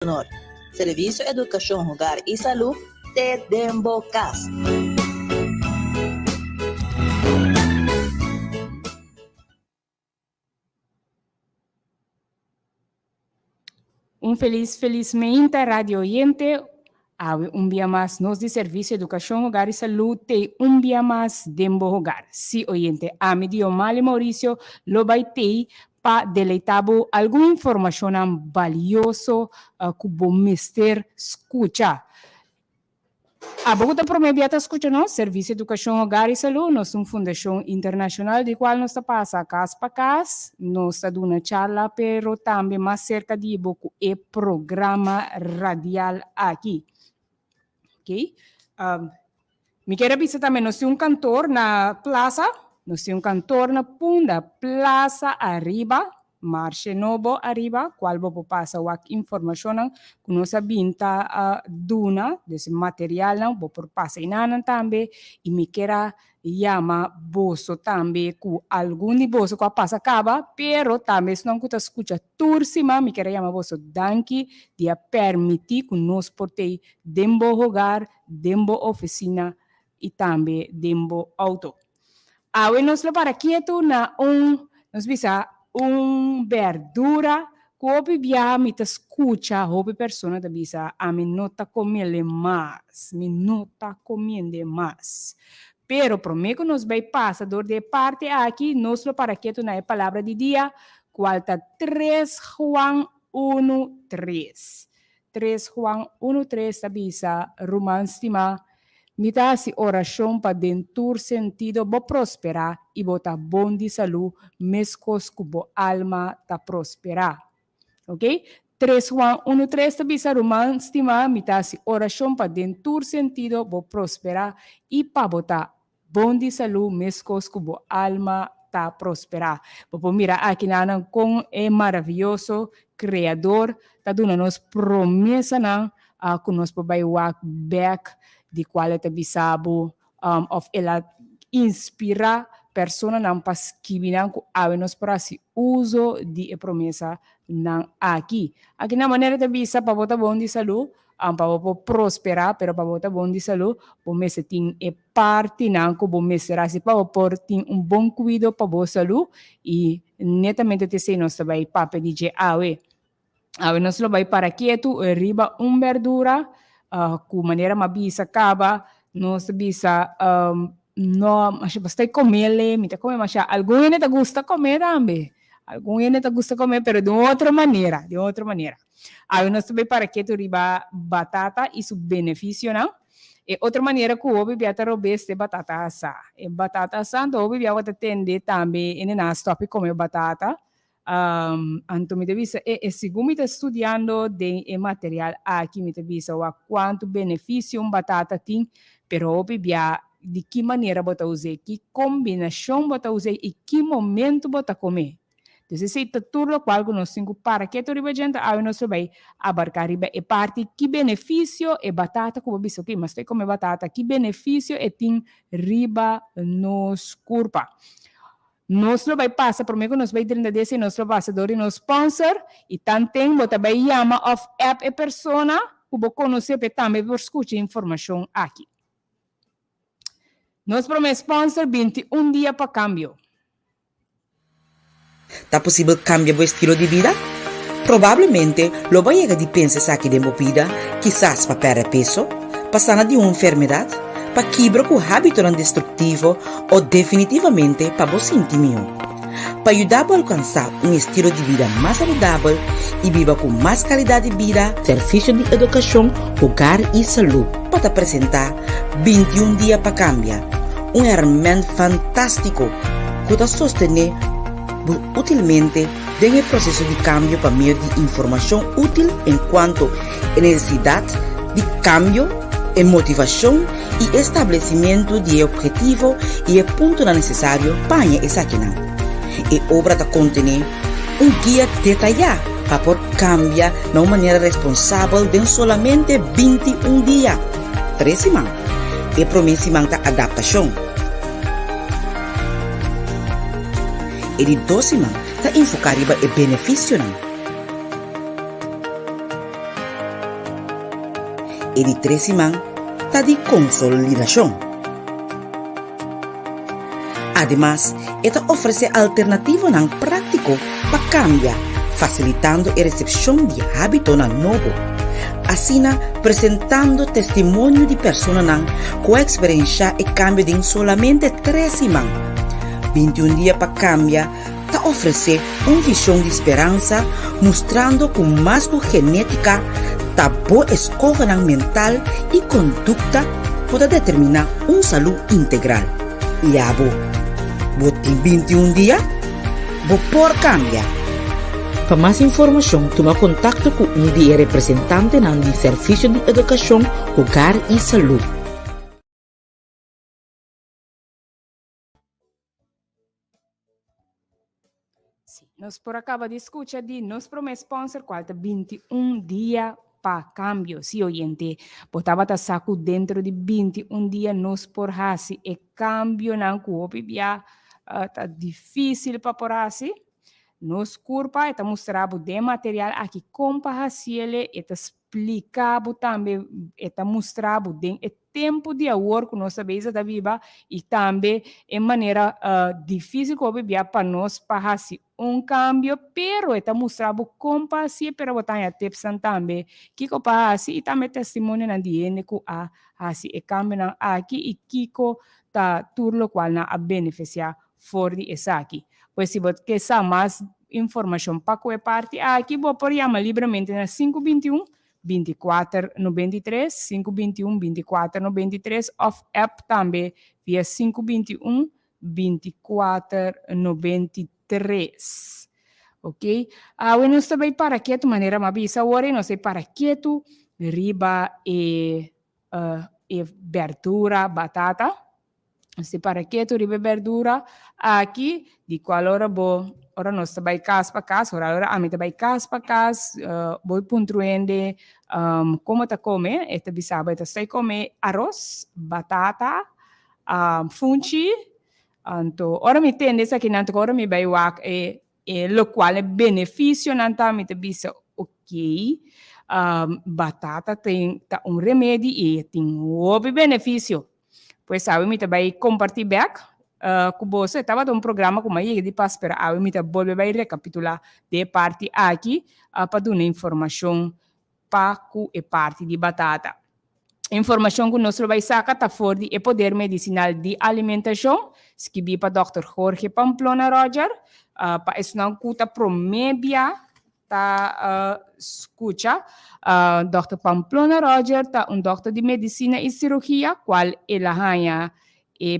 Honor. Serviço Educação, Hogar e Saúde, te Dembocas. Felizmente, radio oyente, un día más nos de Servicio Educación, Hogar y Salud, te un día más Dembo Hogar. Sí, oyente, a mi dio Mali Mauricio, lo baitei pa deleitabo alguna información valioso que bom mister escucha. A Bogotá Promebiata escucha, ¿no? Servicio Educación, Hogar y Salud, nos una fundación internacional de cual nos pasa casa para casa, nos está dando una charla, pero también más cerca de Boku el programa radial aquí. ¿Ok? Mi quiero visitar también, nos un cantor na plaza, nos un cantor na Punda, plaza arriba, Marche Novo arriba, qual vou passar a informação que nós sabinta duna desse material não vou por passar inanan também e me queira chama bolso também com algum bolso que passa acaba, pero também se não que escuta tursima me queira chama bolso danke de permitir que nós portei dembo hogar, dembo oficina e também dembo auto. Aí nós para quieto na nós bisa verdura, que via mi te escucha, hope persona te bisa, a mi no ta comiendo más. Pero prometo nos vai pasador de parte aqui, nos lo para que tu na palavra de dia, qual ta 3 Juan 1:3. 3 Juan 1:3 ta bisa, romanstima, mita si oração para dentur sentido bo prosperar e botar bom de saúde, mescos que bo alma ta prosperar. Ok? 3 Juan 1:3 ta bisa romanstima, mita si oração para dentur sentido bo prosperar e para botar bom de saúde, mescos que bo alma ta prosperar. Popo mira aqui nanan com é maravilhoso criador, ta dando nos promessa na que nós vai walk back di quale te bisabo of ela inspira persona nan paskibinan ku avenos para si uso di promesa nan aqui na maneira te bisa para botar bom de saúde para prosperar pero para botar bom de saúde bom mese tin e parte nan ku bom mese rasi para por tin bom cuidado para boa saúde e netamente te sei nós vai pape DJ awe nós lo vai para quieto riba verdura com maneira mabisa acaba nós bisa no mas basta comer me come mas alguém te gusta comer também alguém te gusta comer pero de outra maneira aí nós também para que tu riba batata e seu benefício não e outra maneira que o bebê até robeste batata assa e batata assa então o bebê até tende também e na stop comer batata anto mi devisa e segundo mi sta studiando de material aqui mi devisa o quanto benefício batata tem pero bia de que maneira bota usar que combinação bota usar e que momento bota comer então se tudo o qual nós cinco para que tu riba gente aí nós vai abarcar riba e parte que benefício e batata como bisa ok mas tem come batata que benefício e tem riba nos curpa. Nós lo vai passar, por meio que nós vai dentro desse nosso passador e nosso sponsor, e também bota vai chama of app e persona, que vou conhecer também por escutar informação aqui. Nós promete sponsor 21 dias para cambio. Tá possível cambiar o estilo de vida? Provavelmente, lo vai chegar de pensar aqui de movida, quizás para perder peso, passando de uma enfermidade, para quebrar com o hábito destrutivo ou definitivamente para você sentir para ajudar a alcançar um estilo de vida mais saudável e viva com mais qualidade de vida, Serviço de Educação, Hogar e Saúde para te apresentar 21 dias para cambiar, herramienta fantástico que te sostiene utilmente no processo de cambio para meio de informação útil enquanto necessidade de cambio e motivação e estabelecimento de objetivo e ponto necessário para essa quina. E obra da contém guia detalhado para por cambiar de uma maneira responsável de solamente 21 dias. 3 semanas. E promessa da adaptação. E de 2 semanas, está enfocar o benefício. e de 3 semanas está de consolidación. Además, esta ofrece alternativa nan práctico para cambiar, facilitando a recepción de hábito nan novo. Asina, presentando testemunho de personas com experiência e cambio em solamente 3 semanas. 21 dias para cambiar, está oferecer uma visão de esperança, mostrando que mais que genética, está boa escolha mental e conduta pode determinar uma saúde integral. E a tem 21 dias, por cambiar. Para mais informação, toma contato com um de representantes do Serviço de Educação, Hogar e Saúde. Nós por acaba de escuchar de nosso sponsor, qual está 21 dias para cambio. Se oyente, botava tá saco dentro de 21 dias, nós por hasi e cambio não copi bia tá difícil para por hasi. Nos curpa eta mostrabo de material aqui compa hasiele eta explicabo também eta mostrabo de tempo de work nós sabemos da viva e também em maneira difícil como bia para nós para hasi cambio pero eta mostrabo compa hasi pero botar a tips também kiko para hasi e também testemunho na diene ku a hasi e cambio na aqui e kiko ta turlo qual na a beneficiar for di esaki. Pois se você quer mais informação para qualquer parte, aqui você pode chamar livremente na 521-2493, 521-2493, ou app também via 521-2493. Ok? Bueno, nós também para quieto, maneira mais bisa, agora nós para quieto, riba e verdura, batata. Se para quieto, riba e verdura, aqui, de qual hora ora nós trabalhamos casa para casa, ora a mim trabalho casa para casa, vou pontuando como está comendo, esta bisaba, esta está comer arroz, batata, funchi, então, ora me tem essa aqui, nanto, ora me vai wak, lo qual é benefício, nanto, me te bisa, ok, batata tem remédio e tem benefício. Pois sabe, me também compartilhar back com você. Estava um programa com aí de passo para a me também vai recapitular de parte aqui para dar informação para a parte de batata. Informação que nós vai sacar tá fora de poder medicinal de alimentação, escrevi para Dr. Jorge Pamplona Roger, para isso não custa promébia tá escuta Dr. Pamplona Roger tá doctor de medicina e cirurgia qual ela ganha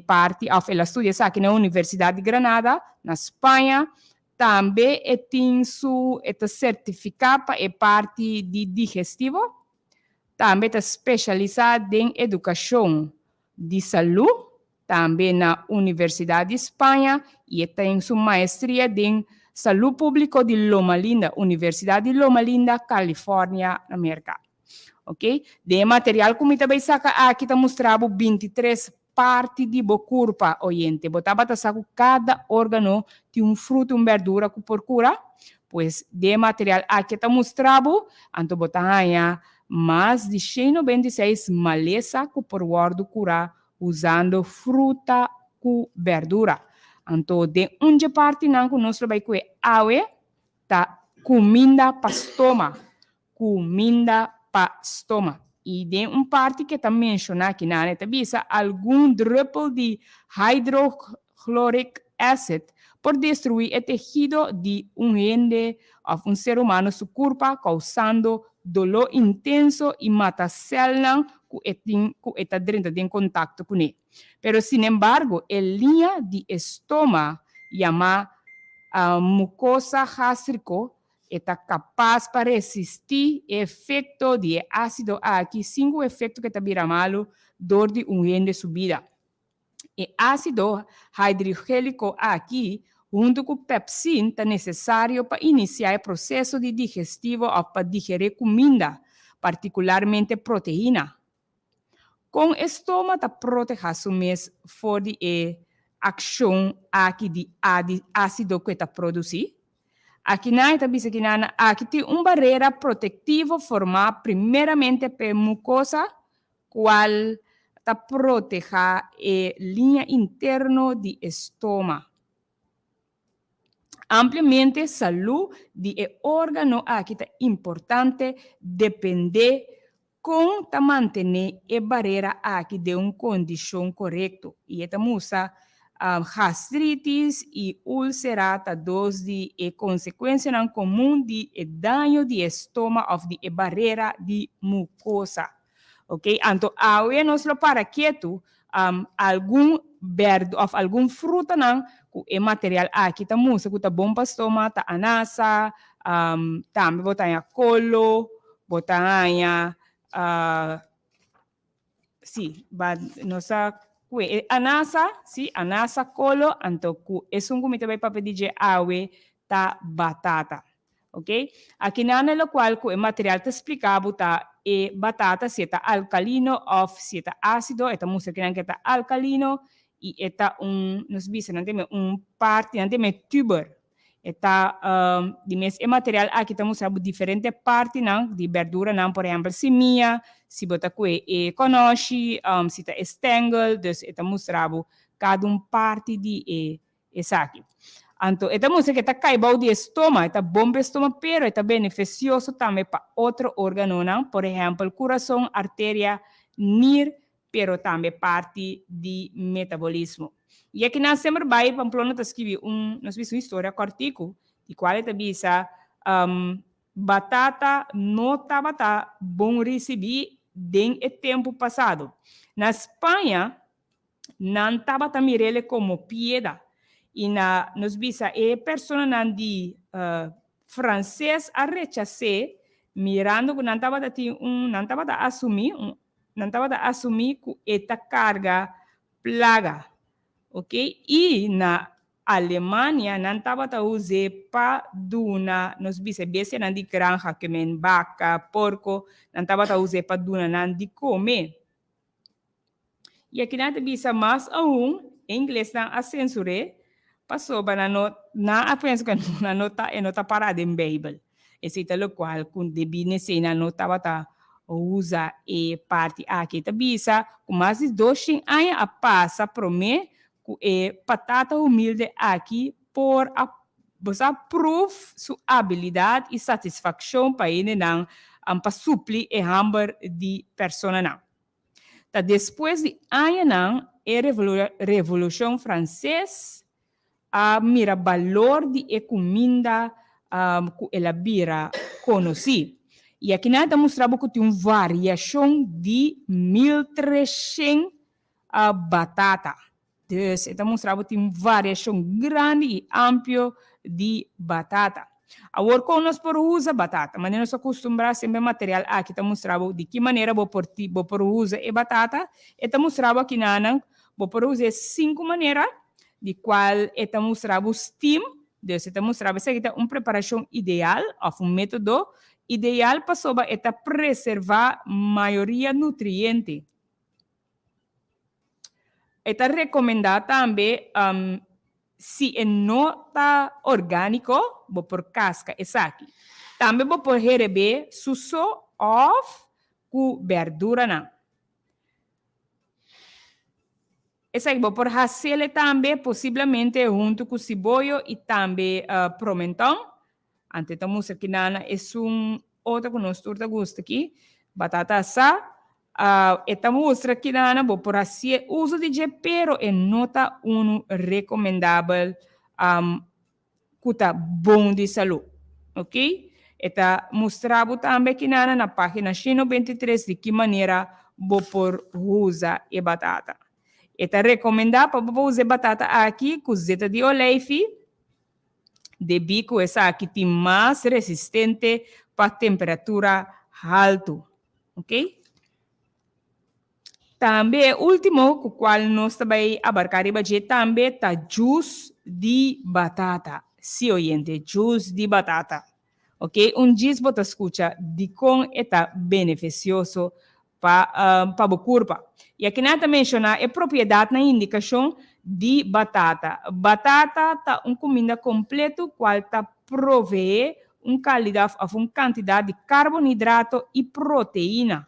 parte ela estuda aqui na Universidade de Granada na Espanha também tem su certificado para parte de digestivo também está especializado em educação de saúde também na Universidade de Espanha e tem sua maestria em Saúde Pública de Loma Linda, Universidade de Loma Linda, Califórnia, América. Ok? De material como também saca aqui está mostrado 23 partes de corpo, oyente. Botava tá saco cada órgano de fruto, verdura que procura. Pois de material aqui está mostrado, anto botava mais de 196 maleza que por guardo curar usando fruta com verdura. Então, de onde parte não que nós vai com awe tá comida para estômago, e de parte que tá mencionar aqui na neta bisa algum drupal de hydrochloric acid por destruir o tecido de ente ou ser humano su corpo causando dolor intenso e mata célula que está dentro de contato com ele. Pero, sin embargo, a linha de estômago, chamada mucosa gástrica, está capaz para resistir o efeito de ácido aqui, sem o efeito que está vira malo, dor de ente subida. O ácido hidrogélico aqui, junto com pepsin, está necessário para iniciar o processo de digestivo ou para digerir comida, particularmente proteína. Com o estômago, está protegido mesmo for de ação aqui de ácido que está produzido. Aqui na aqui tem uma barreira protetiva formada primeiramente pela mucosa qual ta proteja linha interna do estômago. Ampliamente, saúde de órgano aqui é importante, depende com ta manter a barreira aqui de uma condição correta. E esta musa gastritis e ulcerata dos de consequência não comum de dano de estômago ou de barreira de mucosa. Ok? Então, awe nós lo para quieto, algum verde ou algum fruta não, o material aqui tá musa, que tá bom para estômago, tá anasa, também botar colo, botar sim, nossa anasa, sim, anasa colo, então é um comida vai para pedir awe tá batata. Ok? Aqui na no qual o material te explicava tá batata se está alcalino ou se está ácido, esta música que está alcalino e esta nos bisa não tem parte não tem tuber. Esta de mes material aqui estamos usando diferentes partes não de verdura não, por exemplo, semia, se bota conosce, se está estangle, dus esta mostrava cada parte de essa aqui. Então, esta música que está caibau de estômago, está bom para o estômago, pero está beneficioso também para outro órgão, não? Por exemplo, coração, artéria, rir, pero também parte de metabolismo. E aqui nós sempre vai, Pamplona está escrevendo nós vimos uma história cortico, de qual está bisa batata não estava bom receber den o tempo passado. Na Espanha, não estava mirele como pieda. E nos bisa pessoa não de francês a rechazar, mirando que não estava a assumir que esta carga plaga, ok? E na Alemanha não estava a usar para duna, nos bisa bese não de granja que men vaca, porco, não estava a usar para duna não de comer. E aqui não bisa mais em inglês não a censuré, passou para na penso que na nota parada em Bible. Esse é o qual com debine se na nota bata usa e parte aqui tá bisa com mais de 2 anos a passa para mim com patata humilde aqui por você proof sua habilidade e satisfação para ele não para suprir e hamburger de pessoa não. Tá depois de anos não Revolução Francesa mira valor de comida que ela vira conheci. E aqui nós mostramos que tem uma variação de 1.300 batata. Então, mostramos que tem uma variação grande e ampla de batata. Agora, como nós podemos batata, mas nós acostumamos sempre material aqui, está mostrando de que maneira vou usar a batata. Está mostrando aqui vou usar 5 maneiras, de qual está mostrando steam. Está mostrando essa é uma preparação ideal, ou um método ideal para preservar a maioria nutriente. Está recomendado também se não está orgânico, vou por casca, essa aqui. Também vou por receber suso ou com verdura não. Essa aqui vou por fazer também, possivelmente junto com cebola e também pimentão. Ante estamos aqui outra que nós gosta aqui, batata assada. Esta mostra aqui vou por fazer uso de pero e nota recomendável que está bom de saúde, ok? Esta mostrava também aqui na página 123 de que maneira vou por usar a batata. Esta recomendada para usar batata aqui com zeta de olive, de bico essa aqui tem mais resistente para temperatura alta, ok? Também, último, com o qual nós também abarcar também está juice de batata. Sim, oyente, juice de batata. Ok? Juice você escuta de como é beneficioso para o corpo. E aqui nós mencionar a propriedade na indicação de batata. Batata está uma comida completa, qual está provee uma quantidade de carboidrato e proteína.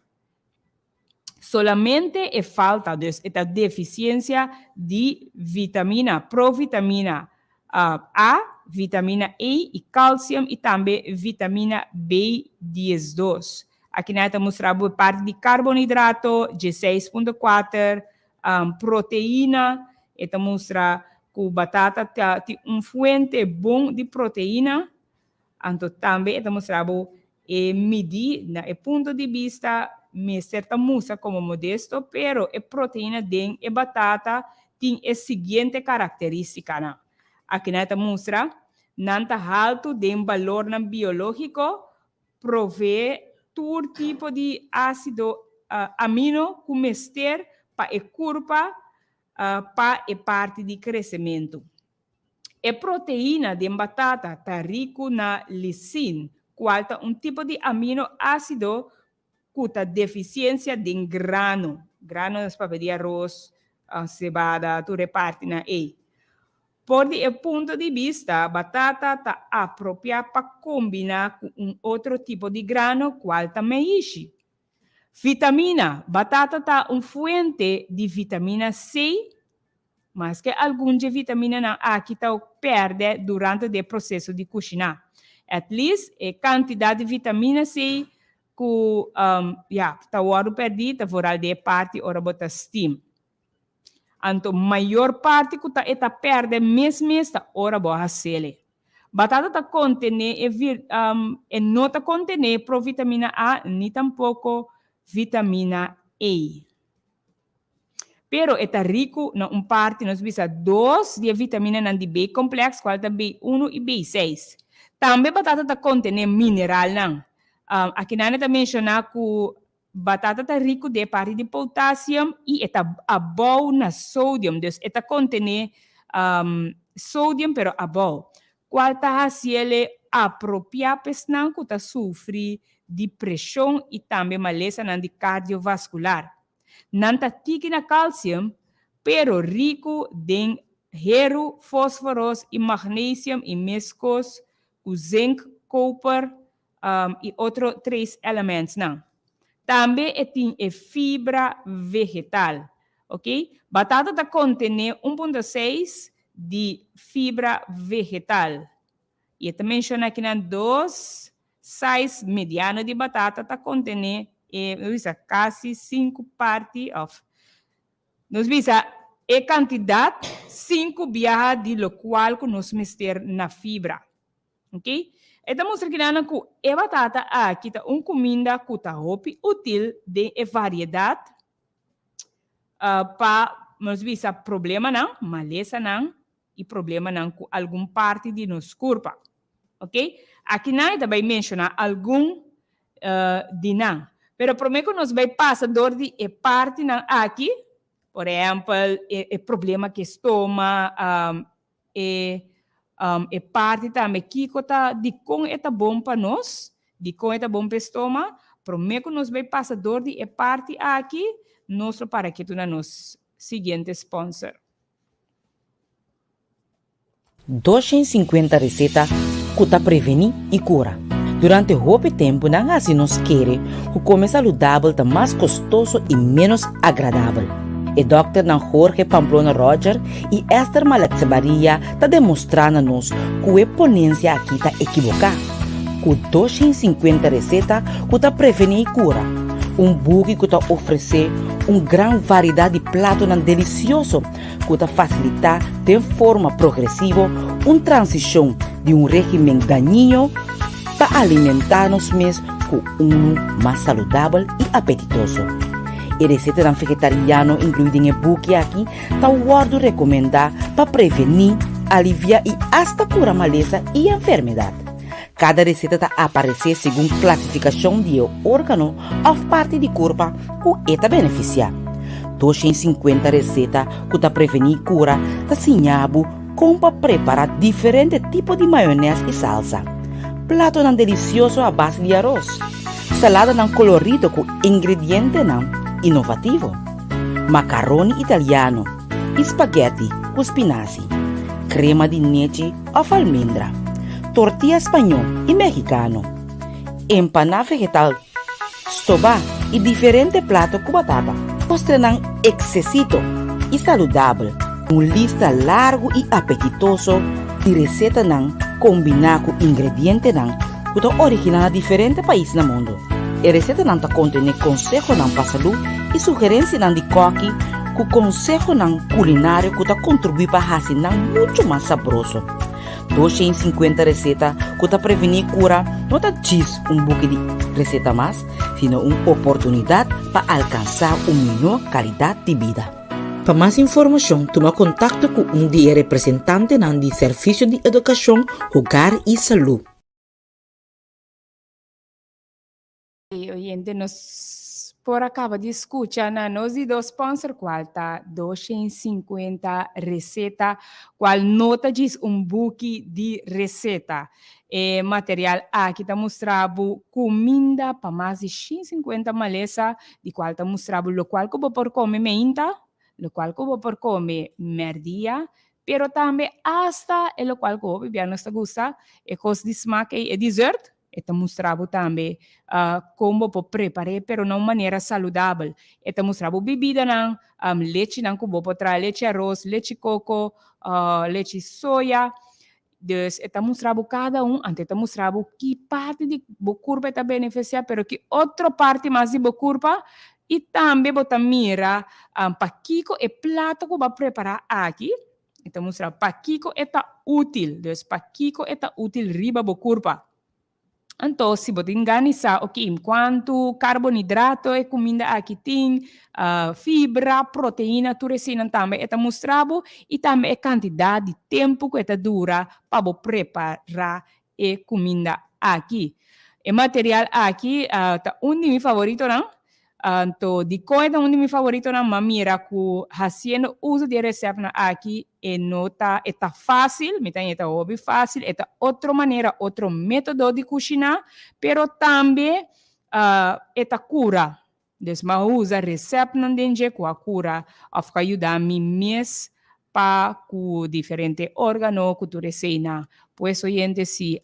solamente é falta, esta deficiência de vitamina, provitamina A, vitamina E e cálcio e também vitamina B12. Aqui nós mostramos parte de carboidrato, de 6,4, proteína, esta mostra que batata tem fonte bom de proteína, então também esta mostramos medir, do ponto de vista, me certa musa como modesto, pero a proteína de batata tem a seguinte característica, né? Aqui nesta mostra, nanta alto de valor biológico, provê todo tipo de ácido amino que mester para a curva, para a parte de crescimento. A proteína de batata está rico na lisina, qual é tipo de aminoácido que tem deficiência de grano. Grano é para de arroz, cebada, tu reparte na E. Por o ponto de vista, a batata está apropriada para combinar com outro tipo de grano, qual também é. Vitamina. Batata está fonte de vitamina C, mas que alguma vitamina A que está perde durante o processo de cozinhar. At least, a quantidade de vitamina C que está perdida, fora de parte, ora bota steam. Então, maior parte que está perde mesmo esta hora boa sele. Batata está contene não está contene provitamina A nem tampouco vitamina E. Pero está rico na parte nós bisa 2 de vitamina de B complexo, qual é B1 e B6. Também batata está contene mineral não. Aqui nós está mencionar que batata está rico de parte de potássio e está above na sódio, então está contene sódio pero above. Qual está ele apropriado pessoal que está sofre de pressão e também maleza de cardiovascular. Nanta tique na cálcio, pero rico de hierro, fósforo e magnésio e mescos, o zinc, copper e outros 3 elementos. Não. Também tem fibra vegetal, ok? Batata está contém 1,6 de fibra vegetal. E também menciona aqui na 2 size mediano de batata está contém quase 5 partes of. Nós visa a quantidade 5 viaja de lo qual que nós mester na fibra, ok? Então mostra que nana que a batata aqui está comida que está útil de variedade para nós visa problema não, maleza não e problema não com alguma parte de nosso corpo, ok? Aqui nós também menciona algum de não. Pero prometo que nós vai passar dor de parte aqui, por exemplo, problema que estoma, parte também que está de com é bom para nós, de com é bom para estoma, prometo que nós vai passar dor de parte aqui, nosso para que tu na nos seguinte sponsor. 250 receitas que prevenir e cura. Durante o tempo, não assim nos quer, o comer saudável está mais custoso e menos agradável. O Dr. Jorge Pamplona Roger e Esther Malatzabaria está demonstrando-nos que a ponência aqui está equivocada. Com 250 receitas que está prevenir e cura. Book que está oferecer grande variedade de pratos deliciosos que está facilitar de forma progressiva transição de regime daninho para alimentar-nos mesmo com mais saudável e apetitoso. A receita de vegetariano incluída em book aqui está o recomendado para prevenir, aliviar e até curar maleza e enfermidade. Cada receita está aparecer segundo classificação de órgano ou parte do corpo que está beneficiar. 250 receitas que está prevenir e cura está ensinado como para preparar diferentes tipos de maionese e salsa. Prato delicioso à base de arroz. Salada colorido com ingredientes inovativo. Macarrone italiano. Spaghetti com spinaci. Crema de leite ou almendra. Tortilla espanhol e mexicano. Empanada vegetal. Stobá e diferente prato com batata. Mostra ng exesito e saudável. Lista largo e apetitoso de receita ng combinar com ingrediente ng kuto original na diferente país no mundo. E receita ng ta contém consejo ng pasalu e sugerência ng di coque com consejo ng culinário que ta contribui para fazer ng muito mais saboroso. 250 receita que ta prevenir cura não ta diz buque de receita mais, sino uma oportunidade para alcançar melhor qualidade de vida. Para mais informação, toma contato com de representante ng Serviço de Educação, Hogar e Saúde. Oyente, nos por acaba de escutar na nós e do sponsor qual tá 250 receita, qual nota diz book de receita. Material aqui tá mostrado comida para mais de 150 maleza, de qual tá mostrado lo qual que por comer meinta, lo qual que por comer merdia, pero também hasta lo qual que bebia nos gusta, cos de smaak e dessert. Está mostrado também como preparar, pero de uma maneira saudável. Está mostrado bebida não, leite não como para leite arroz, leite coco, leite soja. Dus está mostrado cada antes está mostrado que parte de curva está beneficiar, pero que outra parte mais de curva e também bota mira para Kiko e prato que vai preparar aqui. Está mostrado para Kiko está útil, dus para Kiko está útil riba curva. Então, se você organizar, quanto carboidrato e comida aqui tem, fibra, proteína, tudo isso também está mostrado e também a quantidade de tempo que está dura para preparar a comida aqui. O material aqui está de meus favoritos, não? Então, de coisa um de meus favoritos, não? Mas mira que fazendo uso de receita aqui está fácil, me tem óbvio fácil, é outra maneira, outro método de cozinhar, pero também é cura. Então, usa receita não denge com a cura, para ajudar a mim mesmo para com diferentes órgãos que tu receina. Pues oyente, se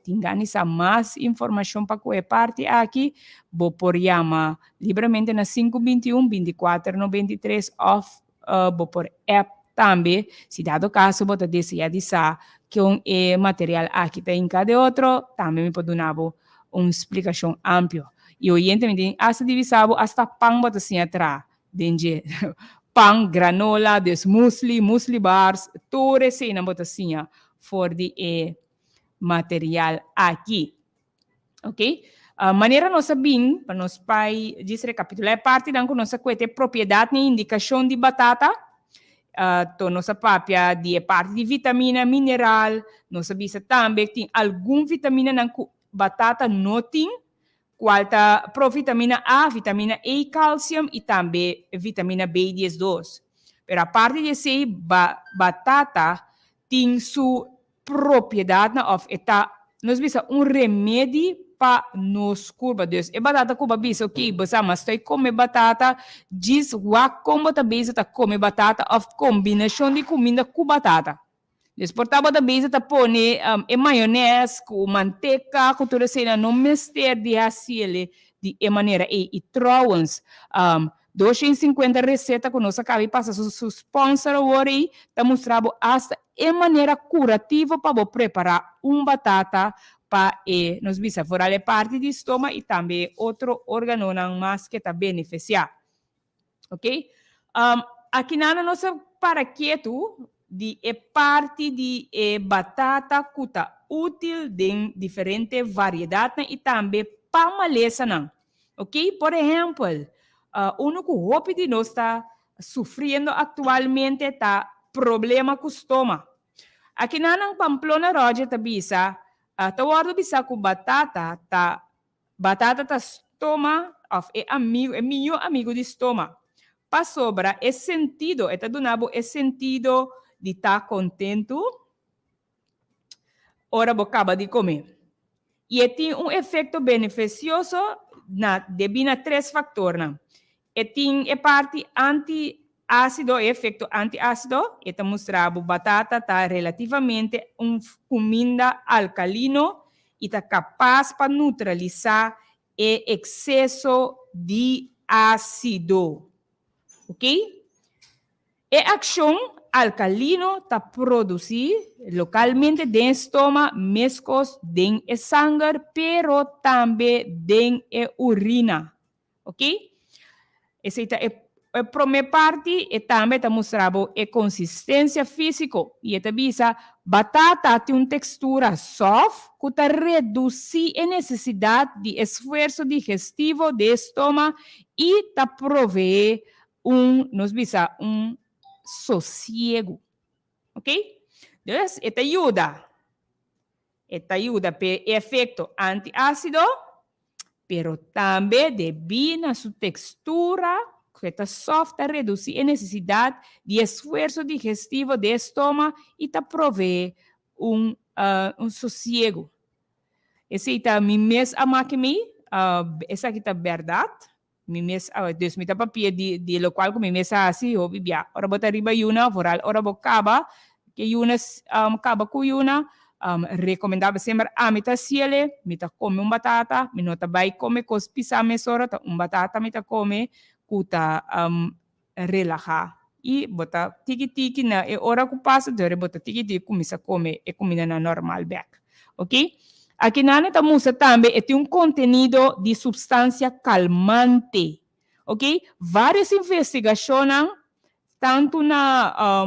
tinha mais informação para qualquer parte aqui, vou por chamar livremente na 521-2493 ou vou por app também, se dado caso, vou desejar dizer que material aqui tem em cada outro, também me pode dar uma explicação ampla. E oyente, me tem essa divisão, hasta pão bota assim atrás, denge pão, granola, muesli bars, tudo isso na bota assim, for de material aqui. Ok? Maneira nossa bem, para nós pai, diz recapitular, parte da nossa coisa, propriedade e indicação de batata, nossa papia de parte de vitamina, mineral, nossa bisa também tem alguma vitamina na batata, não tem, qual tá provitamina A, vitamina E, cálcio e também vitamina B12. Pero a parte de ser batata tem sua propriedade, nós bisa remédio para nos curva. Dus, batata cuba bisa, mas estou comer batata, diz como tá bisa tá comer batata, of combinação de comida com batata. Dus, portava da bisa tá pone maionese, com manteca, com tudo isso, não mister de assim, de maneira. E trouwens, 250 receitas que nós acabamos de passar su sponsor hoje, está mostrando hasta a maneira curativa para preparar batata para nos bisa fora a parte do estômago e também outro órgão mais que está beneficiar. Ok? Aqui na nossa paraqueto de parte de batata que está útil em diferentes variedades e também para maleza. Ok? Por exemplo, uno que hope de nós está sofrendo atualmente está problema com o estômago. Aqui na Pamplona Roger tá bisa, tawado bisa com batata tá estômago, é meu amigo de estômago. Para sobra, é sentido, donado é sentido de estar contento, ora acaba de comer. E tem efeito beneficioso devido a 3 fatores. Tem parte antiácido, efeito antiácido, está mostrado batata está relativamente comida alcalino e está capaz para neutralizar o excesso de ácido. Ok? E ação alcalino está produzir localmente dentro do estômago, mescos dentro do sangue, pero também dentro da urina. Ok? Essa é a primeira parte e também está mostrando a consistência física. E está visa batata tem uma textura soft que está reduzir a necessidade de esforço digestivo do estômago e está prover nos visa sossego. Ok? Então, esta ajuda para efeito antiácido, pero também devido a sua textura, que está soft, reduzir a necessidade de esforço digestivo do estômago e está prover sossego. Esse é mi mes amakimi, essa aqui é verdade. Mi mes, Deus me dá papel de lo qual mi mes assim, o bibia. Ora bota riba yuna, voral, ora bocaba, que yuna caba com yuna, recomendava sempre amita siele, mita come batata, mi nota vai come cos pisame sora, batata mita come, kuta relaxa. E bota tiki-tiki na e ora que passa, dore bota tiki-tiki começa a comer e comida na normal back. Ok? Aqui na neta musa também tem contenido de substância calmante. Ok? Várias investigações, tanto na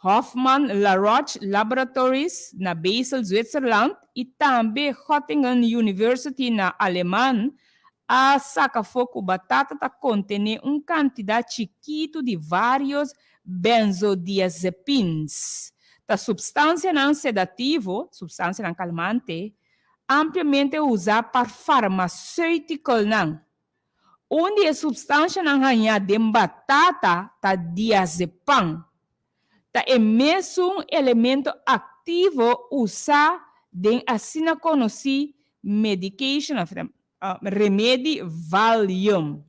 Hoffman La Roche Laboratories na Basel, Switzerland, e também Göttingen University na Alemanha, a saca foco batata tá contém quantidade chiquito de vários benzodiazepins. A substância não sedativo, substância não calmante, amplamente usada para farmacêutico não. Onde a substância não ganha de batata, tá diazepam. Tá é mesmo elemento ativo usado em assim conhecido medication, remédio Valium.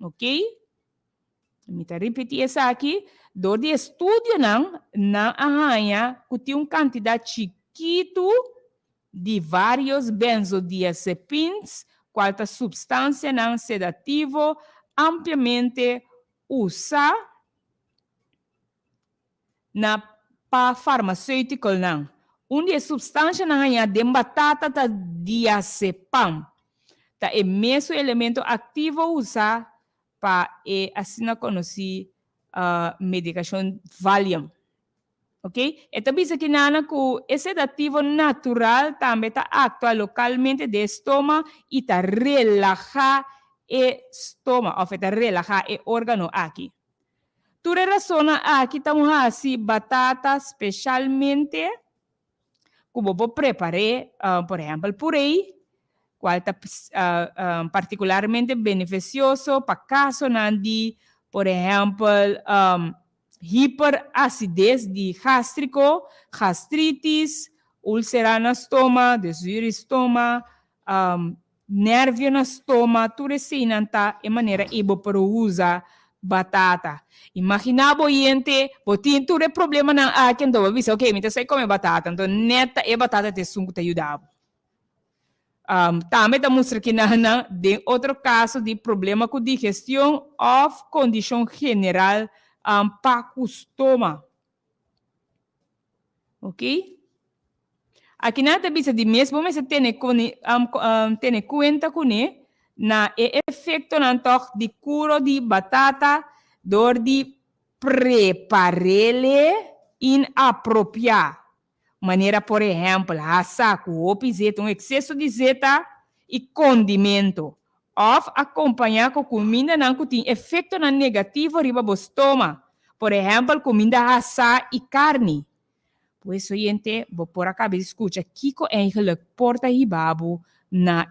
Ok? Me tá repetir isso aqui. Do de estudo na arranha que tem quantidade chiquito de vários benzodiazepins, qual a substância não sedativo amplamente usada na para farmacêutico não. Onde a substância não é de batata da diazepam, tá é mesmo elemento ativo usado para assim conhecer medicação Valium. Ok? E também aqui nana que esse sedativo natural também está atua localmente de estômago e está relaxa o estômago, ou está relaxa o órgano aqui. Tudo razona aqui estamos assim batata especialmente como vou preparar, por exemplo, purê, qual está particularmente beneficioso para caso de, por exemplo, hiperacidez de gástrico, gastritis, úlcera no estômago, desvio no estômago, nervio no estômago, tudo isso de maneira que para usar batata. Imagina boiente, botin tudo problema na aqui então avisa, ok, me sai comer batata, então neta e batata te sungo te ajudava. Também estamos aqui de outro caso de problema com digestão ou condição general para o estômago. Ok? Aqui nada bisa de mesmo, mas tem conta com na efeito na toque de curo de batata, dor de preparele inapropriado. Maneira, por exemplo, saco ou piseta, excesso de zeta e condimento. Ou acompanhar com comida que tem efeito negativo riba do estômago. Por exemplo, comida assada e carne. Por isso, gente, vou pôr a cabeça, escuta, Kiko eigenlijk porta ribabo na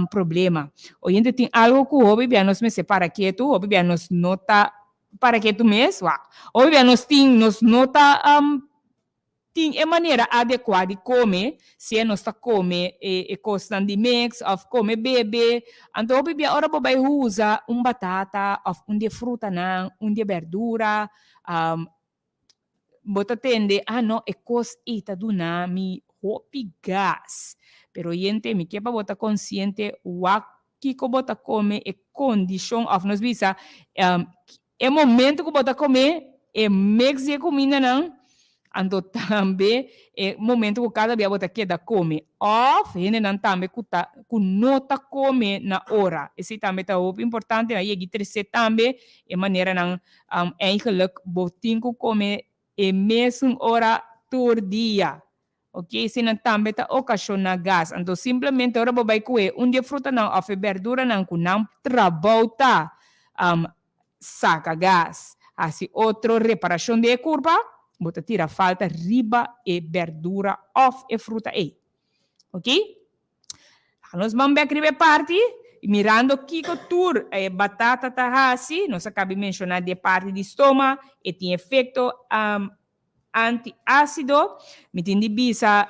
problema. O gente tem algo que o bebê nos me separa quieto, o bebê nos nota para quieto mesmo. O bebê nos nota tem a maneira adequada de comer, se nós está comer e costan de mix, ou comer bebê. Então, o bebê ora vai usar batata, ou de fruta, de verdura, bota tende, não, é coisa ita do nami, hopi gas. Pero gente, me quepa bota consciente, que bota come é condição of nos visa é momento que bota comer é mix de comida não ando também é momento que cada dia bota queda come of ele não também que nota come na hora esse também tá importante aí é que também é maneira não eigenlijk botin que come é mesmo hora por dia. Ok, se não também está ocasiona gas, então simplesmente ora bobai kue dia fruta não of verdura não que não trabalha saca gas, assim outra reparação de curva, bota tira falta riba e verdura of e fruta e, ok? Nós vamos ver a parte mirando que tour batata tá assim, nós acabamos de mencionar de parte de estômago e tem efeito antiácido, me tindi bisa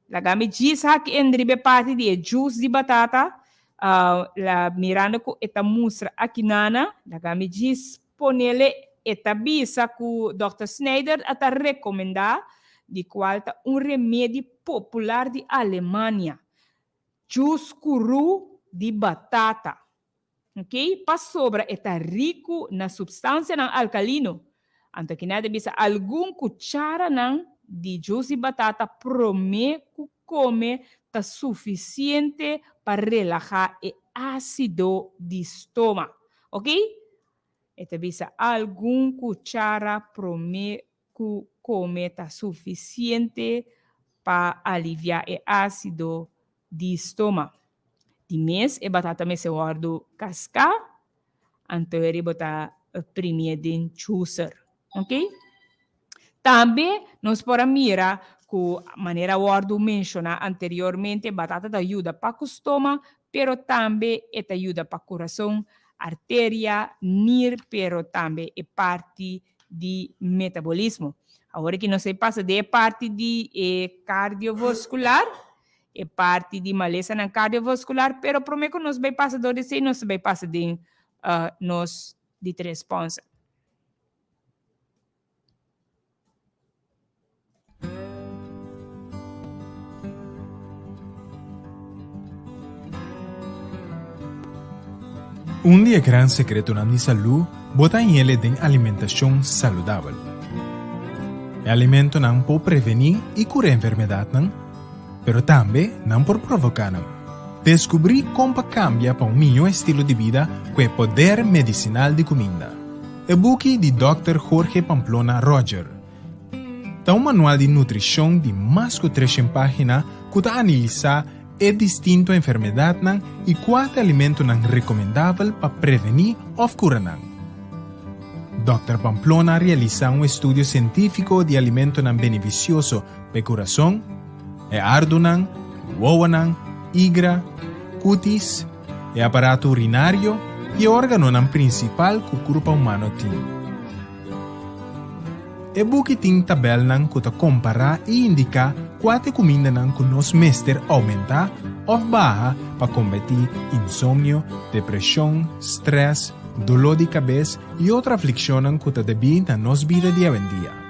la game diz que endribe parte de juice de batata, la mirando ko eta mustra aqui nana, la game diz ponele eta bisa ku Dr. Snyder ata recomendar de qual tá remédio popular de Alemanha, juice cru de batata, ok? Para sobra eta rico na substância na alcalino. Então, que nada bisa algum cuchara não de juice de batata promete que come tá suficiente para relaxar o ácido de estômago, ok? Então, bisa algum cuchara promete que come tá suficiente para aliviar o ácido de estômago. De mês, a batata me se guarda casca, então ele bota primeiro de juicer. Ok? Também nós podemos mirar que a maneira que mencionar anteriormente, batata ajuda para o estômago, pero também ajuda para o coração, artéria, NIR, pero também é parte de metabolismo. Agora que nós passa de parte de cardiovascular, é parte de maleza na cardiovascular, pero prometo que nós vai passar de isso, nós vai passar de nós de resposta. Dia grande secreto na saúde bota em ele de alimentação saudável. O alimento não pode prevenir e curar enfermidade, não, pero também não pode provocar. Não. Descobrir como cambia para melhor estilo de vida com o poder medicinal de comida. O book de Dr. Jorge Pamplona Roger. Tá manual de nutrição de mais de 300 páginas que está analisar é distinto a enfermidade e qual alimento não recomendável para prevenir ou curar. Dr. Pamplona realiza estudo científico de alimento beneficioso para o coração, ardo, uova, hígado, cutis, aparato urinário e órgano principal que o corpo humano tem. O book tem tabela que compara e indica qual comida que nos mestre aumenta ou baixa para combater insônia, depressão, stress, dolor de cabeça e outra aflição que está devido na nossa vida dia a dia.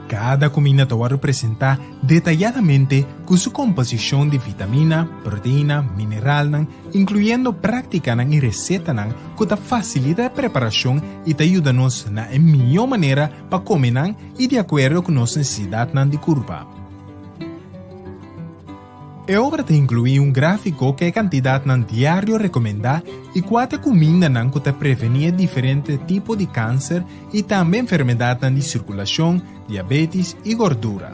Cada comida vai representar detalhadamente com sua composição de vitamina, proteína, mineral, incluindo prática e receita que facilita a preparação e te ajuda-nos na melhor maneira para comer e de acordo com nossa necessidade de corpo. A obra te inclui gráfico que é a quantidade diário recomendada e qual comida que te prevenia diferentes tipos de câncer e também enfermidades de circulação, diabetes e gordura.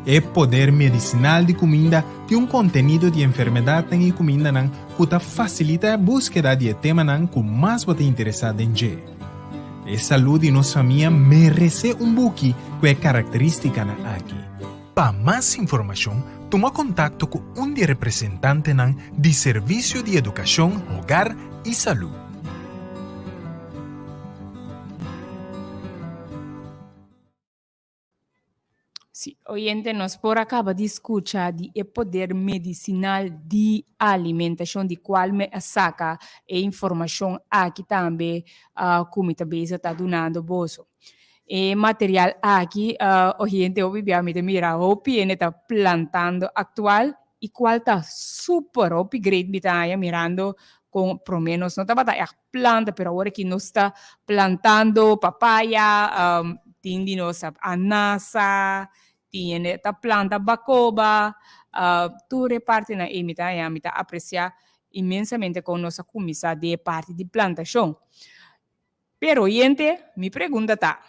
O poder medicinal de comida tem contenido de enfermidades e comida que facilita a búsqueda de tema que mais você interessado em ver. A saúde de nossa família merece book que é característica aqui. Para mais informação, toma contato com de representante de Serviço de Educação, Hogar e Saúde. Sí, oyente, nós por acaba de escuchar de poder medicinal de alimentação, de qual me saca a informação aqui também, como também está donando bolso. E material aqui, oyente, obviamente, mira, o PN está plantando atual e qual tá super upgrade bitaya mirando com pelo menos não estava a planta, pero agora que nós está plantando papaya, tindi nós anasa, tiene ta planta bacoba, tu reparte na emita e amita apreciar imensamente com nossa comissão de parte de plantação. Pero gente, me pergunta tá,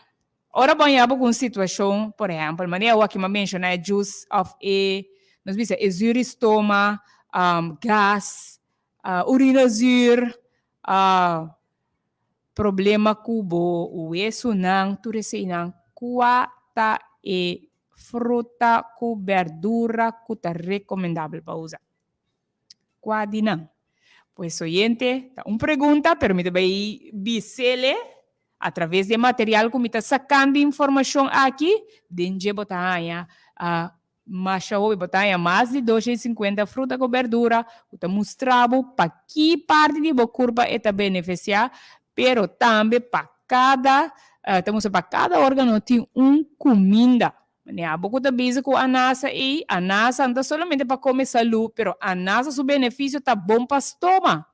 ora banhava com situação, por exemplo, maneira o que me menciona é juice of a, nós vimos exuristoma, gas, urinazir, problema kubo, o eso nang, tu receio nang, quata e fruta com verdura que tá recomendável para usar. Quadi não. Pues oyente, pergunta, pero me vai bisele através de material que me está sacando informação aqui, dentro botanha, machaou botanha mais de 250 fruta com verdura, está mostrando para que parte de boa curva está beneficiar, pero também para cada, para cada órgão tem comida. A pouco da bisa com a NASA e a NASA não somente para comer saúde, pero a NASA seu benefício tá bom para estômago.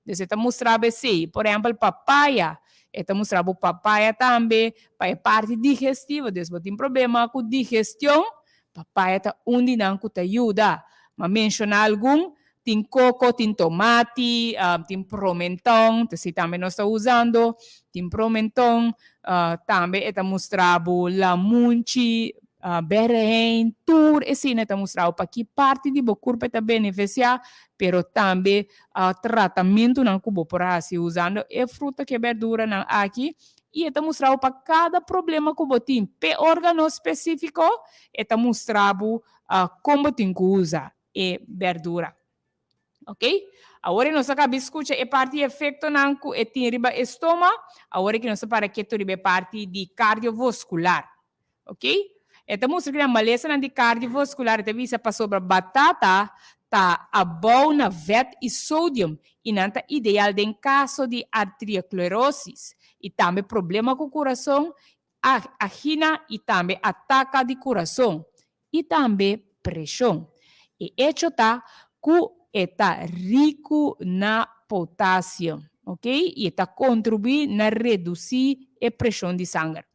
Você está mostrando assim, por exemplo, papaya, está mostrando papaya também para a parte digestiva, depois tem problema com digestão, papaya tá onde não te ajuda. Mas mencionar algum, tem coco, tem tomate, tem promentão, você também não está usando, tem promentão, também está mostrando lamunchi, berém, tur, assim, está mostrando para que parte de boa corpo está beneficiar, pero também tratamento não cubo por assim usando é fruta que verdura não aqui e está mostrando para cada problema que tem pe órgão específico está mostrando como tem que usar e verdura, ok? Agora nós acabamos de escutar a parte de efeito não que tem riba estômago, agora que nós para que riba parte de cardiovascular, ok? Então, mostra que a maleza de cardiovascular está vista para sobre batata, tá abau na vet e sódio, e não tá ideal em caso de arteriosclerose, e também problema com o coração, agina e também ataca de coração, e também pressão. E isso tá que está rico na potássio, ok? E está contribuindo na reduzir a pressão de sangue.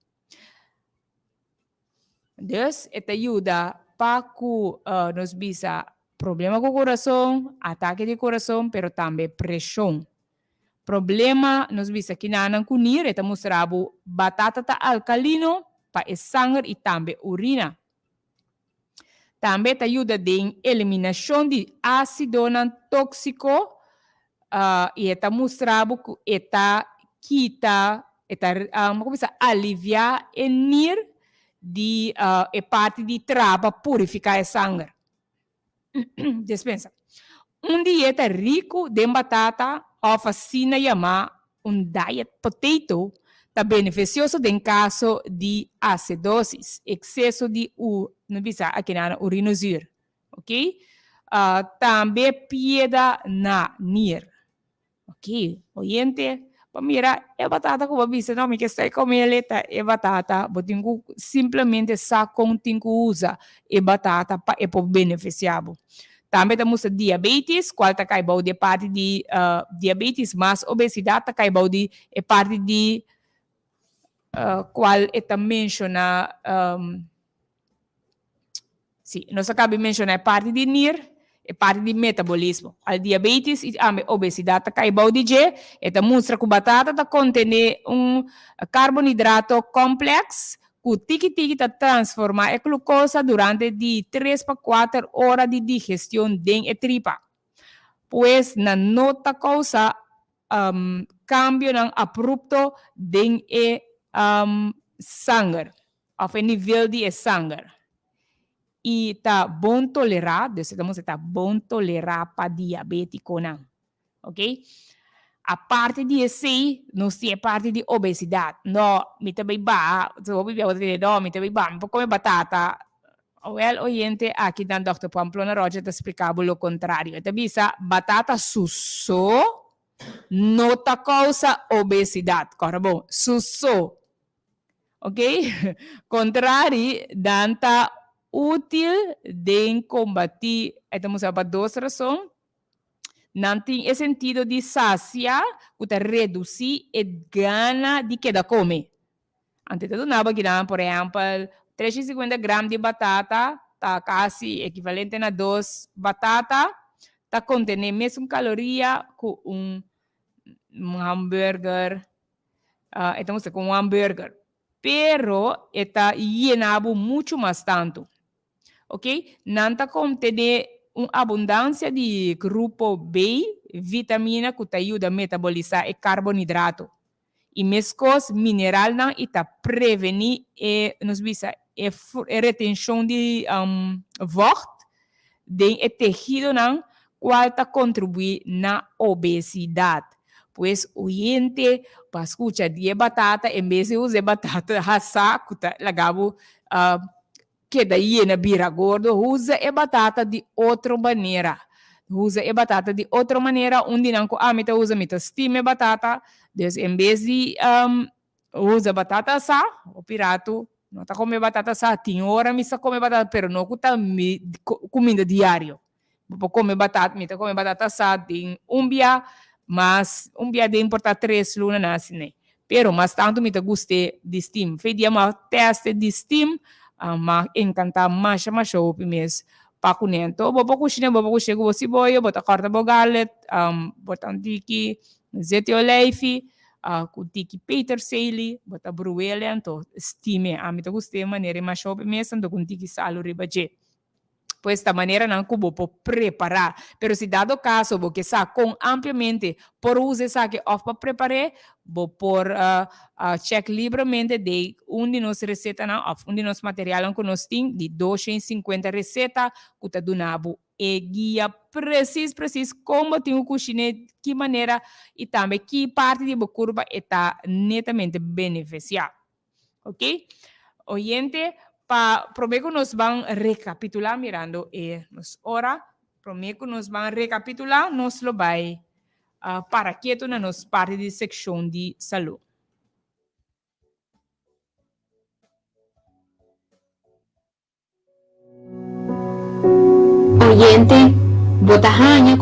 Dus, esta ajuda para que nos visa problema com o coração, ataque de coração, pero também pressão. Problema nos visa que não kunir, esta mostrava batata tá alcalino para o sangue e também urina. Também te ajuda em eliminação de ácido não tóxico e esta mostrava que esta quita, aliviar o nir de parte de traba purificar o sangue. Dispensa. Dieta rico de batata ou fascina chamar diet potato está beneficioso em caso de acidose, excesso de urinazir, ok? Também pieda na nir, ok? Oyente, mira, é batata como você não me quer comer é batata, botem simplesmente só tem que usar é batata para é beneficiável. Também temos diabetes, qual está caibau de parte de diabetes, mas obesidade está caibau de parte de qual está menciona, sim, nós acabamos de mencionar parte de NIR, é parte de metabolismo. A diabetes e a obesidade cai bom de G, esta mostra que batata tá contém carboidrato complexo, que tiki-tiki tá transforma a glucosa durante de 3 para 4 horas de digestão dentro da tripa. Pois na nota causa cambio ng abrupto dentro da sangue, ou nível de sangue. E tá bom tolerar, estamos tá bom tolerar para diabético não, ok? A parte de esse, não se é parte de obesidade, não, me também ba, se eu beber não, me também ba, não comer batata. Well, oyente, aqui dan Dr. Pamplona Roger te explicava o contrário. Te bisa batata susso não tá causa obesidade, corre bom? Susso, ok? Contrário, danta útil de combatir, estamos a duas razões. Não tem esse sentido de saciar, que reduzir a gana de que da comer. Antes de nada, por exemplo, 350 gramas de batata, tá quase equivalente a 2 batatas, tá contém a mesma caloria que um hambúrguer, então com um hambúrguer, pero está llenado muito mais tanto, ok? Não está contém uma abundância de grupo B, vitamina que te ajuda a metabolizar o carboidrato. E mescos mineral não está prevenir nos visa retenção de vocht de tecido não qual está contribui na obesidade. Pois o gente para escutar de batata em vez de usar batata rasa que tá lagabo que daí na bira gordo usa a batata de outra maneira. Usa a batata de outra maneira, onde não mita usa mita steam a batata, dus em vez de usa batata assá, o pirato não está comendo batata assá, tem hora misa come batata, pero não está comida diário. Para comer batata, mita come batata assá, tem dia, mas dia de importar 3 lunas nasce, né? Pero mas tanto mita gostei de steam. Fei dia uma teste de steam, ma encanta masha opi mes pakunento bobo kushine go siboyo bota corta bogalet bota antiki zeti oleifi kutiki peterselie bota bruele anto stime amita guste manere masha opi mes anto kuntiki salu ribaje. Pues esta maneira não cubo por preparar, pero se dado caso porque sa com ampliamente por usar sa que of para preparar, vou por check livremente de onde nos receita não, of onde nos material que nós tem de 250 receita que tá donado e guia preciso como tem o cozinhar, que maneira e também que parte de boa curva está netamente beneficiar, ok? Oyente, prometo nos van recapitular mirando nos hora, prometo nos van recapitular, nos lo vai para que tu nos parte de secção de saúde. Oyente, botahanha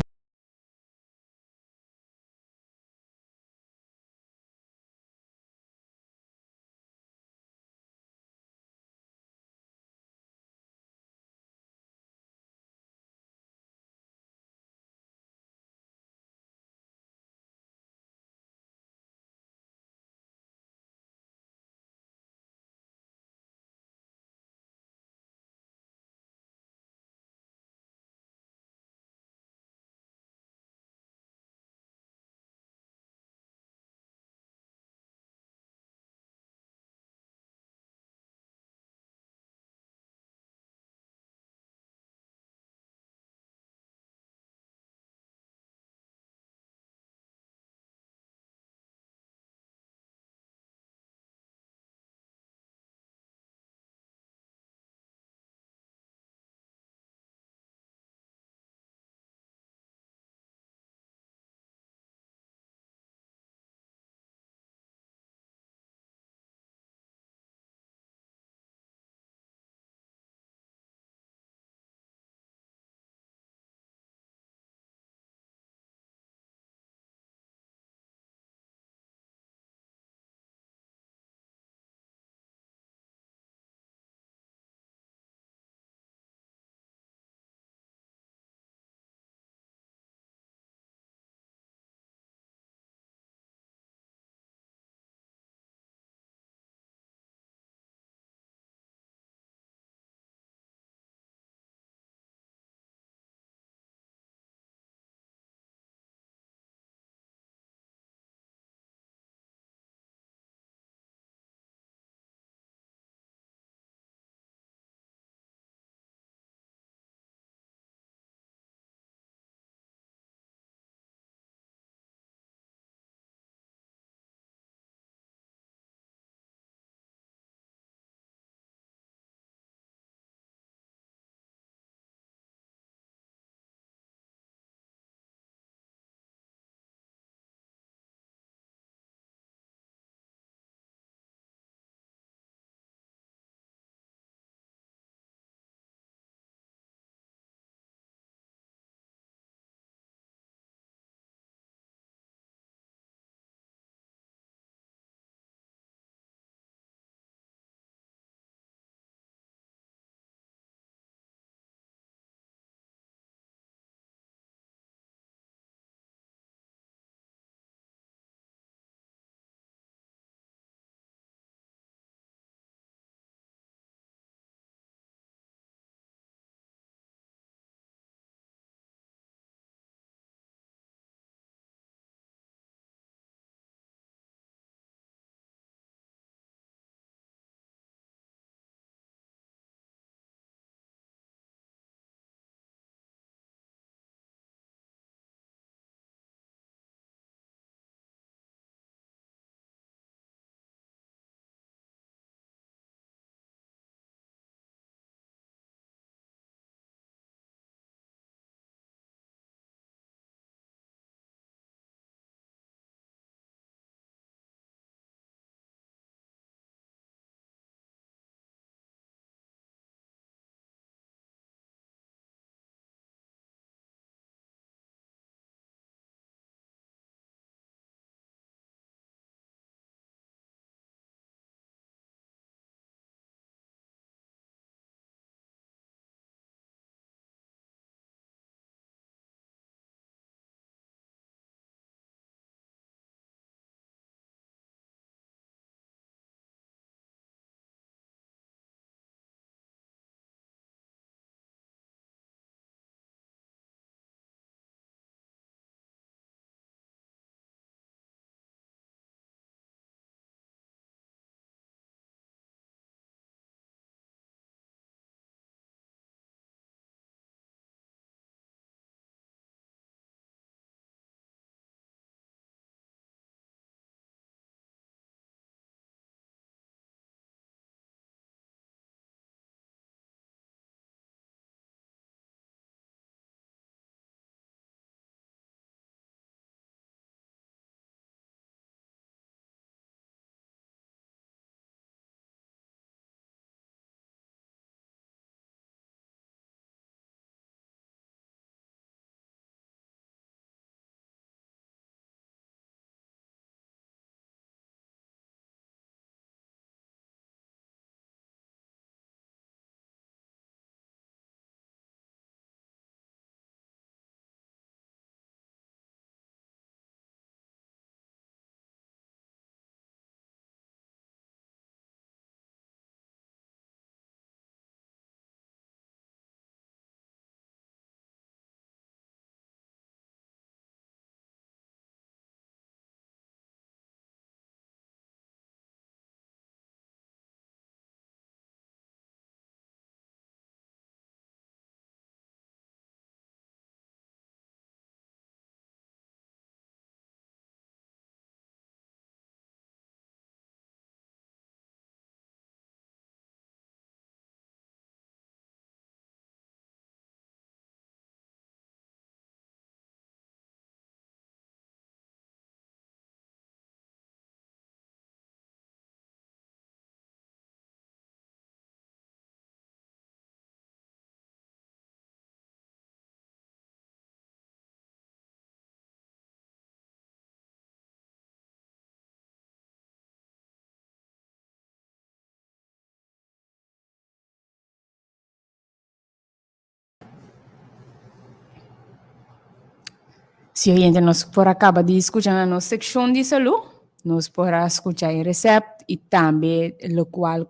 Se a gente nos por acaba de escuchar na nossa secção de saúde, nós podemos escuchar o receita e também o qual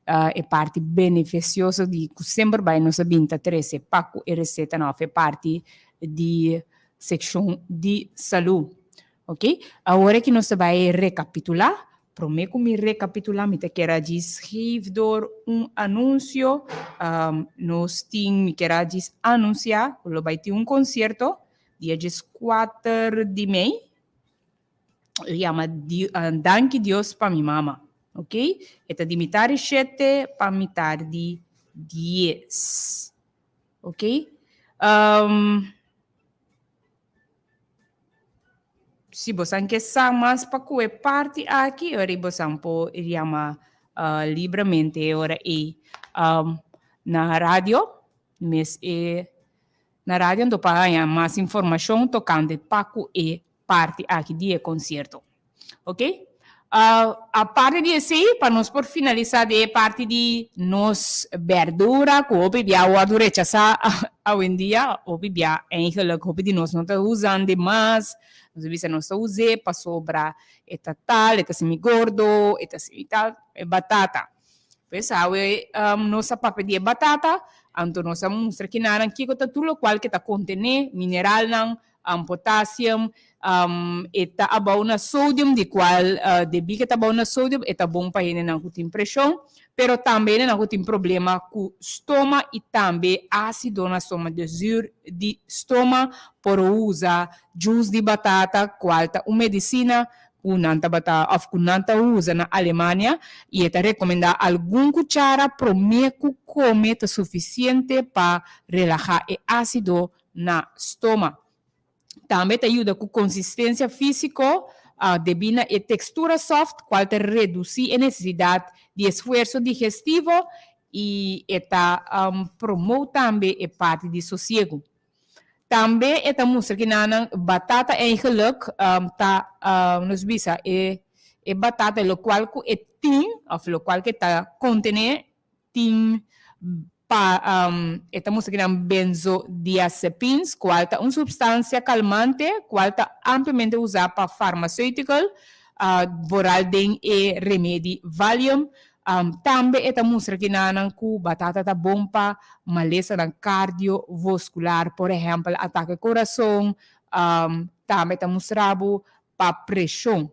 é parte beneficiosa de que sempre vai nos abinta 13 paco e receita não é parte de secção de saúde, ok? Agora que nós vai recapitular, prometo me recapitular, me quero dizer door anúncio, nós me quero anunciar, vai ter concerto dia 4 de maio, chama Danke Deus para minha mama, ok? Eta de metade 7 para metade 10, ok? Se você quer saber mais para qual parte aqui, ora você pode chamar livremente ora na rádio, mas na rádio não para mais informação tocante para qual parte aqui do concerto, ok? A parte de si, para nós por finalizar, é parte de nos verdura, que hoje dia o adorece hoje em dia, hoje dia eigenlijk hoje de nós não está usando demais, nós vemos não está usando para sobrar eta tal, eta semi gordo, eta semi tal, batata. Pois nossa papel de batata, então nós mostra que nada aqui que tudo qual que está contendo mineral não, potássio, eta abau na sodium, de qual debi que tá bom na sodium, eta bom para ele não tem pressão, pero também não tem problema com estômago e também ácido na estômago de estômago por usar juice de batata, qual tá uma medicina kunanta batata, of kunanta usa na Alemanha, e eta recomendar algum cuchara promeco come tá suficiente para relaxar o ácido na estômago. Também te ajuda com consistência física, devina e textura soft, qual te reduzir a necessidade de esforço digestivo e promove também a parte de sossego. Também mostra que na batata eigenlijk nos visa e batata lo qual é tin, of lo qual que está contene tin estamos aqui na benzodiazepines, qual é uma substância calmante, qual é amplamente usada para farmacêutico, voral den e remédio Valium. Também estamos aqui na batata tá bom para maleza cardiovascular, por exemplo, ataque ao coração, também estamos rabo para pressão.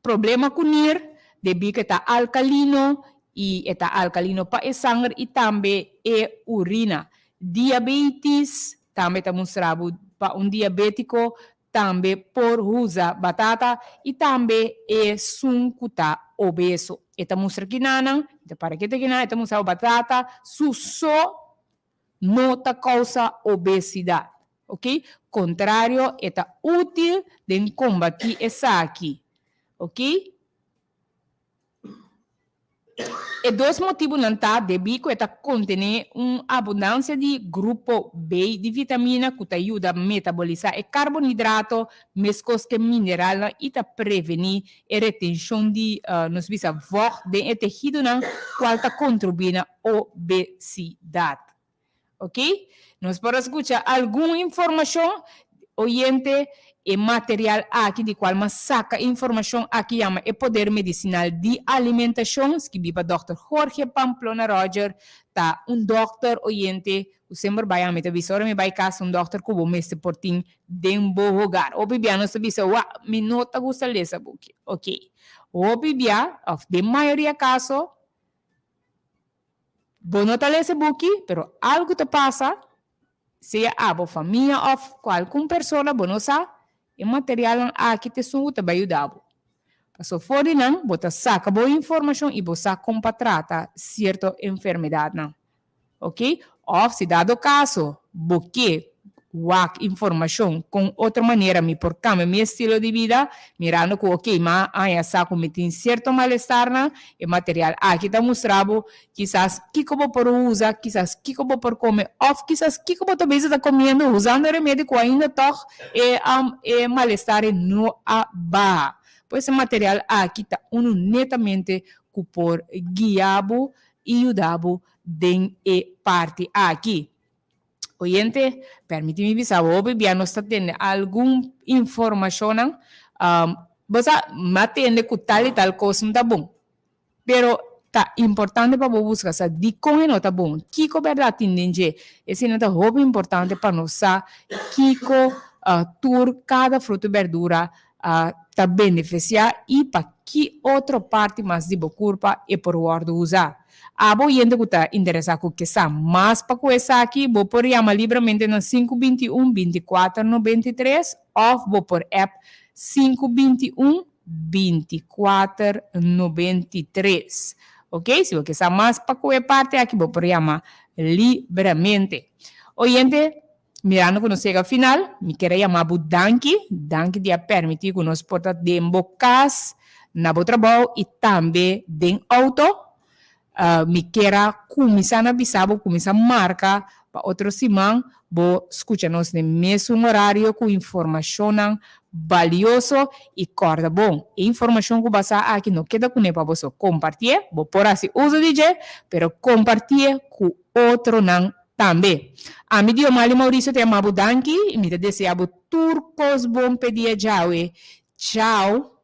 Problema com ir, devido que está alcalino, e está alcalino para a sangue e também é urina. Diabetes, também está mostrado para diabético, também por usar batata e também é suncuta obeso. Está mostrado que não, para que está mostrado batata, só não causa obesidade, ok? Contrário, está útil de combater essa aqui, ok? E dois motivos não está devido a conter uma abundância de grupo B de vitamina que ajuda a metabolizar o carboidrato, mesmo que mineral e a prevenir a retenção de nos visa de tecido qual contribui na obesidade. Ok? Nós podemos escutar alguma informação oyente e material aqui de qual mas saca informação aqui chama é poder medicinal de alimentação que viva Dr. Jorge Pamplona Roger tá doutor oyente o sempre vai a metavisora me vai casa doutor que vou mestre portim de bohogar o bibiano se bisa wa minota gusta lesa book ok o bibia of de maioria caso bonota lesa book pero algo te passa seja a família of qualquer pessoa bonosa e material aqui te sunguta vai ajudar. Passo fora não, bota saca boa informação e você como trata certa enfermidade não. Ok? Ou se dado caso, porque wak informação com outra maneira me por cambio meu estilo de vida, mirando que ok, mas aí saco me tem certo malestar na e material aqui está mostrado quizás que como por usa, quizás que como por comer, ou quizás que como talvez está comendo usando remédio que ainda toch e malestar no aba. Pois esse material aqui está netamente que por guiabo e ajudabo den e parte aqui. Oyente, permíteme avisar, vos ya no está teniendo alguna información, vos me atiende con tal y tal cosa, não tá bom. Pero tá importante para vos buscar, sa di con não tá bom. Kiko verdade atendente, esse não tá muito importante para nós, sa Kiko tour cada fruta e verdura tá beneficiar e para que outra parte mais de boa e por guarda usar. Abo yendo que está interessado com que sa mais para começar aqui, vou por chamar livremente no 521 24 93 ou vou por app 521 24 93. Ok? Se você sa mais para qualquer parte aqui, vou por chamar livremente. Oyente, mirando que nos chega ao final, me quero chamar o Danke de permitir que nos porta dentro casa, na bo trabalho e também dentro auto. Me quero começar a avisar, começar a marcar para outro semana, vou escutar nos no mesmo horário com informação valiosa e corda bom. A informação que você aqui não queda com para você compartilhar, vou por assim uso DJ, pero compartilhar com outro não também. A mim dio Mali Maurício te amabo danki, e me desejo turcos bom pedia jawe. Tchau.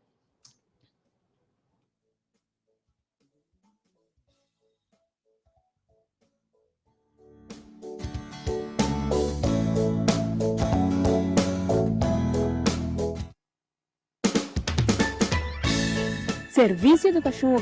Serviço Educação